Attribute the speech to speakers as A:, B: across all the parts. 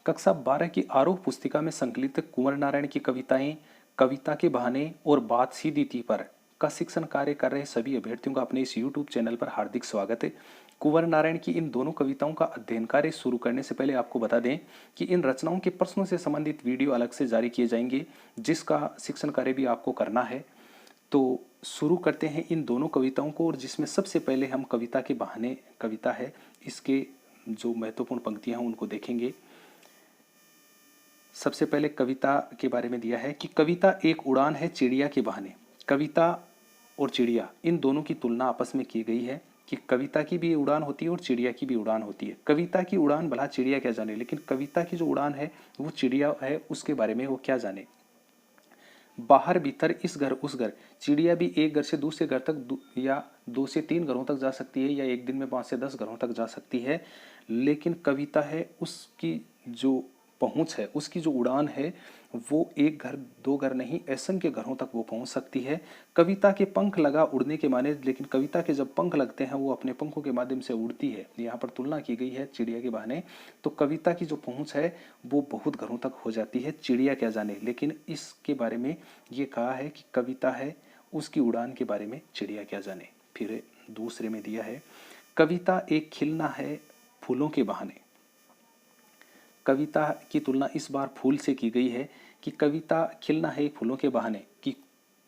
A: कक्षा 12 की आरोह पुस्तिका में संकलित कुंवर नारायण की कविताएं कविता के बहाने और बात सीधी थी पर का शिक्षण कार्य कर रहे सभी अभ्यर्थियों का अपने इस यूट्यूब चैनल पर हार्दिक स्वागत है। कुंवर नारायण की इन दोनों कविताओं का अध्ययन कार्य शुरू करने से पहले आपको बता दें कि इन रचनाओं के प्रश्नों से संबंधित वीडियो अलग से जारी किए जाएंगे, जिसका शिक्षण कार्य भी आपको करना है। तो शुरू करते हैं इन दोनों कविताओं को, और जिसमें सबसे पहले हम कविता के बहाने कविता है, इसके जो महत्वपूर्ण पंक्तियां हैं उनको देखेंगे। सबसे पहले कविता के बारे में दिया है कि कविता एक उड़ान है चिड़िया के बहाने। कविता और चिड़िया इन दोनों की तुलना आपस में की गई है कि कविता की भी उड़ान होती है और चिड़िया की भी उड़ान होती है। कविता की उड़ान भला चिड़िया क्या जाने, लेकिन कविता की जो उड़ान है वो चिड़िया है, उसके बारे में वो क्या जाने। बाहर भीतर इस घर उस घर, चिड़िया भी एक घर से दूसरे घर तक या 2 से 3 घरों तक जा सकती है, या एक दिन में 5 से 10 घरों तक जा सकती है। लेकिन कविता है, उसकी जो पहुंच है, उसकी जो उड़ान है, वो एक घर 2 घर नहीं, असंख्य घरों तक वो पहुंच सकती है। कविता के पंख लगा उड़ने के माने, लेकिन कविता के जब पंख लगते हैं वो अपने पंखों के माध्यम से उड़ती है। यहाँ पर तुलना की गई है चिड़िया के बहाने। तो कविता की जो पहुंच है वो बहुत घरों तक हो जाती है, चिड़िया क्या जाने। लेकिन इसके बारे में ये कहा है कि कविता है, उसकी उड़ान के बारे में चिड़िया क्या जाने। फिर दूसरे में दिया है कविता एक खिलना है फूलों के बहाने। कविता की तुलना इस बार फूल से की गई है कि कविता खिलना है फूलों के बहाने, कि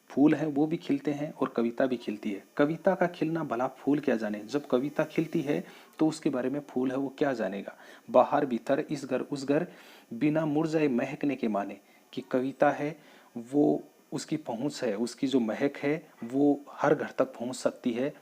A: फूल है वो भी खिलते हैं और कविता भी खिलती है। कविता का खिलना भला फूल क्या जाने, जब कविता खिलती है तो उसके बारे में फूल है वो क्या जानेगा। बाहर भीतर इस घर उस घर, बिना मुरझाए महकने के माने, कि कविता है वो, उसकी पहुंच है, उसकी जो महक है वो हर घर तक पहुंच सकती है।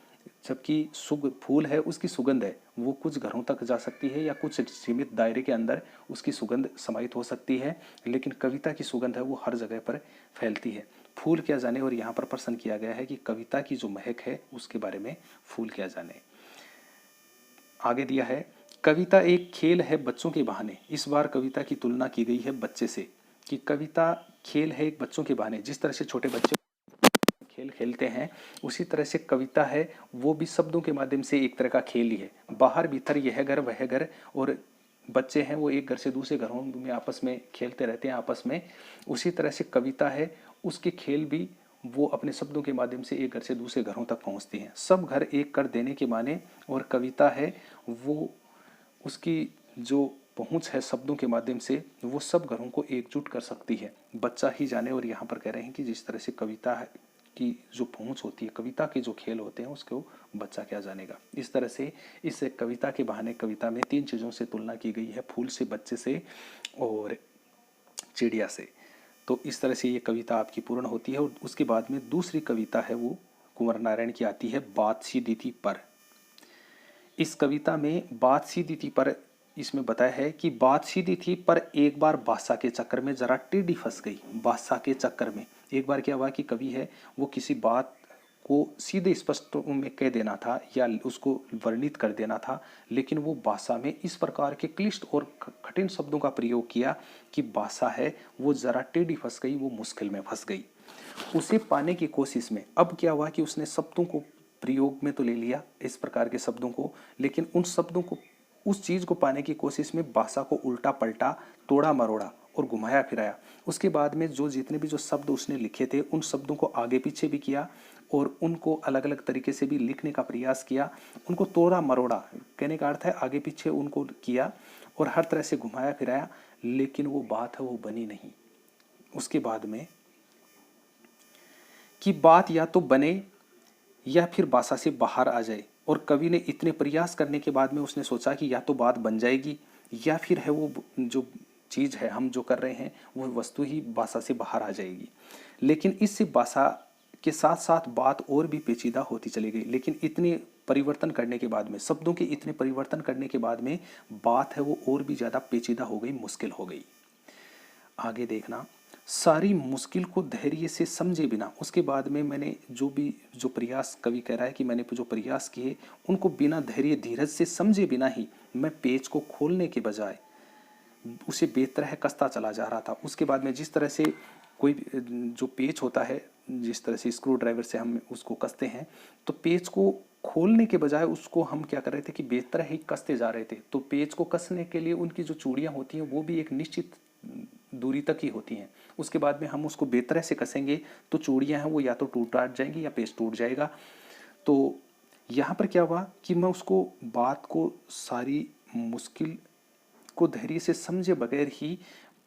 A: जबकि फूल है, उसकी सुगंध है वो कुछ घरों तक जा सकती है या कुछ सीमित दायरे के अंदर उसकी सुगंध समाहित हो सकती है, लेकिन कविता की सुगंध है वो हर जगह पर फैलती है। फूल क्या जाने, और यहाँ पर प्रश्न किया गया है कि कविता की जो महक है उसके बारे में फूल क्या जाने। आगे दिया है कविता एक खेल है बच्चों के बहाने। इस बार कविता की तुलना की गई है बच्चे से, कि कविता खेल है एक बच्चों के बहाने। जिस तरह से छोटे बच्चे खेल खेलते हैं, उसी तरह से कविता है वो भी शब्दों के माध्यम से एक तरह का खेल ही है। बाहर भीतर यह घर वह घर, और बच्चे हैं वो एक घर से दूसरे घरों में आपस में खेलते रहते हैं आपस में। उसी तरह से कविता है, उसके खेल भी वो अपने शब्दों के माध्यम से एक घर से दूसरे घरों तक पहुंचती हैं। सब घर एक कर देने के माने, और कविता है वो, उसकी जो पहुंच है शब्दों के माध्यम से वो सब घरों को एकजुट कर सकती है। बच्चा ही जाने, और यहाँ पर कह रहे हैं कि जिस तरह से कविता है की जो पहुंच होती है, कविता के जो खेल होते हैं उसको बच्चा क्या जानेगा। इस तरह से इस कविता के बहाने कविता में 3 चीज़ों से तुलना की गई है, फूल से, बच्चे से और चिड़िया से। तो इस तरह से ये कविता आपकी पूर्ण होती है। और उसके बाद में दूसरी कविता है वो कुंवर नारायण की आती है, बात सीधी थी पर। इस कविता में बात सीधी थी पर इसमें बताया है कि बात सीधी थी पर एक बार बादशाह के चक्कर में जरा टेढ़ी फंस गई। बादशाह के चक्कर में एक बार क्या हुआ कि कवि है वो किसी बात को सीधे स्पष्ट में कह देना था या उसको वर्णित कर देना था, लेकिन वो बादशाह में इस प्रकार के क्लिष्ट और कठिन शब्दों का प्रयोग किया कि बादशाह है वो जरा टेढ़ी फंस गई, वो मुश्किल में फंस गई। उसे पाने की कोशिश में अब क्या हुआ कि उसने शब्दों को प्रयोग में तो ले लिया इस प्रकार के शब्दों को, लेकिन उन शब्दों को, उस चीज को पाने की कोशिश में भाषा को उल्टा पलटा, तोड़ा मरोड़ा और घुमाया फिराया। उसके बाद में जो जितने भी जो शब्द उसने लिखे थे उन शब्दों को आगे पीछे भी किया और उनको अलग अलग तरीके से भी लिखने का प्रयास किया। उनको तोड़ा मरोड़ा कहने का अर्थ है आगे पीछे उनको किया और हर तरह से घुमाया फिराया, लेकिन वो बात है वो बनी नहीं। उसके बाद में कि बात या तो बने या फिर भाषा से बाहर आ जाए, और कवि ने इतने प्रयास करने के बाद में उसने सोचा कि या तो बात बन जाएगी या फिर है वो जो चीज़ है हम जो कर रहे हैं वो वस्तु ही भाषा से बाहर आ जाएगी। लेकिन इससे भाषा के साथ साथ बात और भी पेचीदा होती चली गई। लेकिन इतने परिवर्तन करने के बाद में, शब्दों के इतने परिवर्तन करने के बाद में बात है वो और भी ज़्यादा पेचीदा हो गई, मुश्किल हो गई। आगे देखना, सारी मुश्किल को धैर्य से समझे बिना, उसके बाद में मैंने जो भी जो प्रयास, कवि कह रहा है कि मैंने जो प्रयास किए उनको बिना धैर्य धीरज से समझे बिना ही मैं पेच को खोलने के बजाय उसे बेतरह कसता चला जा रहा था। उसके बाद में जिस तरह से कोई जो पेच होता है, जिस तरह से स्क्रू ड्राइवर से हम उसको कसते हैं, तो पेच को खोलने के बजाय उसको हम क्या कर रहे थे कि बेहतर ही कसते जा रहे थे। तो पेज को कसने के लिए उनकी जो चूड़ियाँ होती हैं वो भी एक निश्चित दूरी तक ही होती हैं। उसके बाद में हम उसको बेहतर से कसेंगे तो चूड़ियाँ हैं वो या तो टाट जाएंगी या पेज टूट जाएगा। तो यहाँ पर क्या हुआ कि मैं उसको बात को सारी मुश्किल को धैर्य से समझे बगैर ही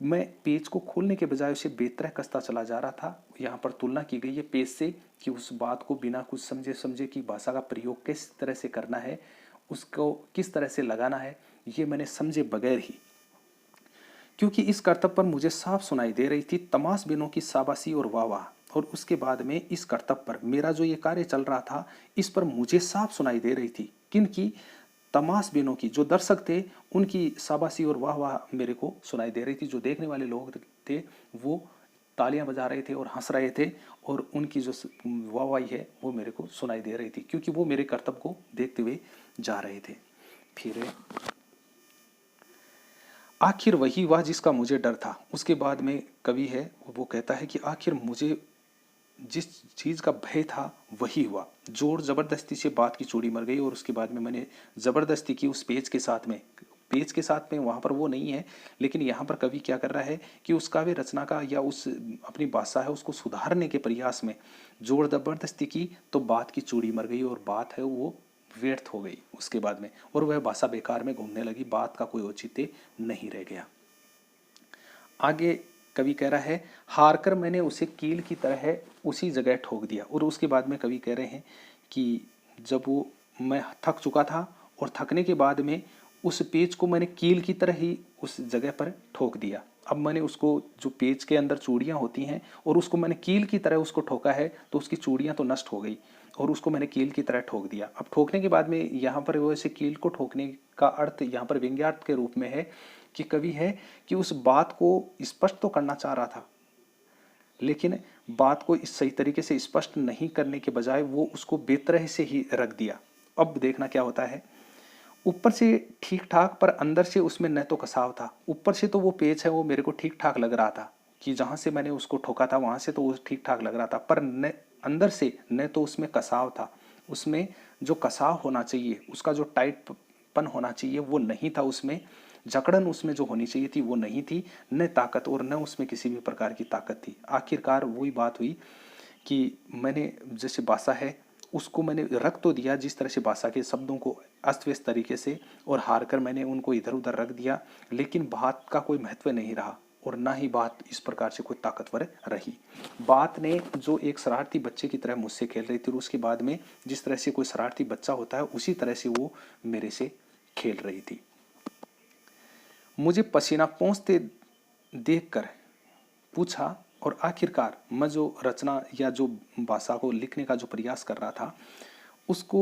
A: मैं पेज को खोलने के बजाय उसे बेहतर कसता चला जा रहा था। यहाँ पर तुलना की गई है पेज से कि उस बात को बिना कुछ समझे समझे कि भाषा का प्रयोग किस तरह से करना है, उसको किस तरह से लगाना है, ये मैंने समझे बगैर ही, क्योंकि इस कर्तव्य पर मुझे साफ सुनाई दे रही थी तमाशबीनों की शाबाशी और वाह वाह। और उसके बाद में इस कर्तव्य पर मेरा जो ये कार्य चल रहा था इस पर मुझे साफ सुनाई दे रही थी किनकी, तमाशबीनों की, जो दर्शक थे उनकी शाबाशी और वाह वाह मेरे को सुनाई दे रही थी। जो देखने वाले लोग थे वो तालियां बजा रहे थे और हंस रहे थे और उनकी जो वाहवाही है वो मेरे को सुनाई दे रही थी, क्योंकि वो मेरे कर्तव्य को देखते हुए जा रहे थे। फिर आखिर वही हुआ जिसका मुझे डर था। उसके बाद में कवि है वो कहता है कि आखिर मुझे जिस चीज़ का भय था वही हुआ। जोर ज़बरदस्ती से बात की चूड़ी मर गई और उसके बाद में मैंने ज़बरदस्ती की उस पेज के साथ में, पेज के साथ में वहाँ पर वो नहीं है, लेकिन यहाँ पर कवि क्या कर रहा है कि उस काव्य रचना का या उस अपनी भाषा है उसको सुधारने के प्रयास में जोर ज़बरदस्ती की तो बात की चूड़ी मर गई और बात है वो व्यर्थ हो गई उसके बाद में, और वह भाषा बेकार में घूमने लगी, बात का कोई औचित्य नहीं रह गया। आगे कवि कह रहा है हार कर मैंने उसे कील की तरह उसी जगह ठोक दिया। और उसके बाद में कवि कह रहे हैं कि जब वो मैं थक चुका था और थकने के बाद में उस पेज को मैंने कील की तरह ही उस जगह पर ठोक दिया। अब मैंने उसको जो पेज के अंदर चूड़ियाँ होती हैं और उसको मैंने कील की तरह उसको ठोका है तो उसकी चूड़ियाँ तो नष्ट हो गई और उसको मैंने कील की तरह ठोक दिया। अब ठोकने के बाद में यहाँ पर वैसे कील को ठोकने का अर्थ यहाँ पर व्यंग्यार्थ के रूप में है कि कवि है कि उस बात को स्पष्ट तो करना चाह रहा था लेकिन बात को इस सही तरीके से स्पष्ट नहीं करने के बजाय वो उसको बेतरह से ही रख दिया। अब देखना क्या होता है, ऊपर से ठीक ठाक पर अंदर से उसमें न तो कसाव था। ऊपर से तो वो पेज है वो मेरे को ठीक ठाक लग रहा था कि जहाँ से मैंने उसको ठोका था वहाँ से तो वो ठीक ठाक लग रहा था, पर न अंदर से न तो उसमें कसाव था, उसमें जो कसाव होना चाहिए उसका जो टाइटपन होना चाहिए वो नहीं था, उसमें जकड़न उसमें जो होनी चाहिए थी वो नहीं थी, न ताकत और न उसमें किसी भी प्रकार की ताकत थी। आखिरकार वही बात हुई कि मैंने जैसे भाषा है उसको मैंने रख तो दिया जिस तरह से भाषा के शब्दों को अस्त व्यस्त तरीके से, और हार कर मैंने उनको इधर उधर रख दिया, लेकिन बात का कोई महत्व नहीं रहा और ना ही बात इस प्रकार से कोई ताकतवर रही। बात ने जो एक शरारती बच्चे की तरह मुझसे खेल रही थी और उसके बाद में जिस तरह से कोई शरारती बच्चा होता है उसी तरह से वो मेरे से खेल रही थी। मुझे पसीना पोंछते देखकर पूछा और आखिरकार मैं जो रचना या जो भाषा को लिखने का जो प्रयास कर रहा था उसको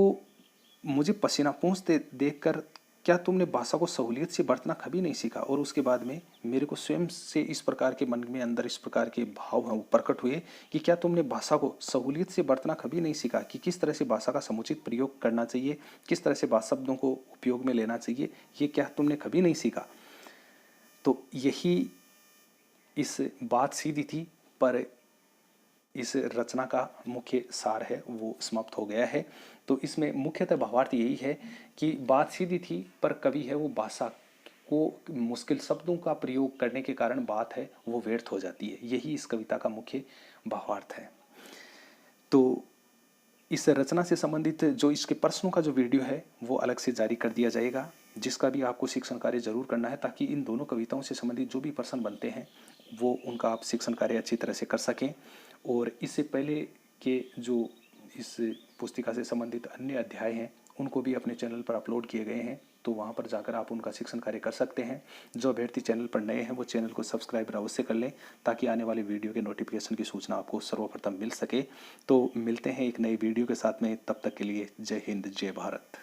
A: मुझे पसीना पोंछते देखकर क्या तुमने भाषा को सहूलियत से बरतना कभी नहीं सीखा। और उसके बाद में मेरे को स्वयं से इस प्रकार के मन में अंदर इस प्रकार के भाव हैं वो प्रकट हुए कि क्या तुमने भाषा को सहूलियत से बरतना कभी नहीं सीखा कि किस तरह से भाषा का समुचित प्रयोग करना चाहिए, किस तरह से भाषा शब्दों को उपयोग में लेना चाहिए, ये क्या तुमने कभी नहीं सीखा। तो यही इस बात सीधी थी पर इस रचना का मुख्य सार है वो समाप्त हो गया है। तो इसमें मुख्यतः भावार्थ यही है कि बात सीधी थी पर कवि है वो भाषा को मुश्किल शब्दों का प्रयोग करने के कारण बात है वो व्यर्थ हो जाती है। यही इस कविता का मुख्य भावार्थ है। तो इस रचना से संबंधित जो इसके प्रश्नों का जो वीडियो है वो अलग से जारी कर दिया जाएगा, जिसका भी आपको शिक्षण कार्य जरूर करना है ताकि इन दोनों कविताओं से संबंधित जो भी प्रश्न बनते हैं वो उनका आप शिक्षण कार्य अच्छी तरह से कर सकें। और इससे पहले के जो इस पुस्तिका से संबंधित अन्य अध्याय हैं उनको भी अपने चैनल पर अपलोड किए गए हैं, तो वहाँ पर जाकर आप उनका शिक्षण कार्य कर सकते हैं। जो अभ्यर्थी चैनल पर नए हैं वो चैनल को सब्सक्राइब अवश्य कर लें ताकि आने वाले वीडियो के नोटिफिकेशन की सूचना आपको सर्वप्रथम मिल सके। तो मिलते हैं एक नई वीडियो के साथ में, तब तक के लिए जय हिंद जय भारत।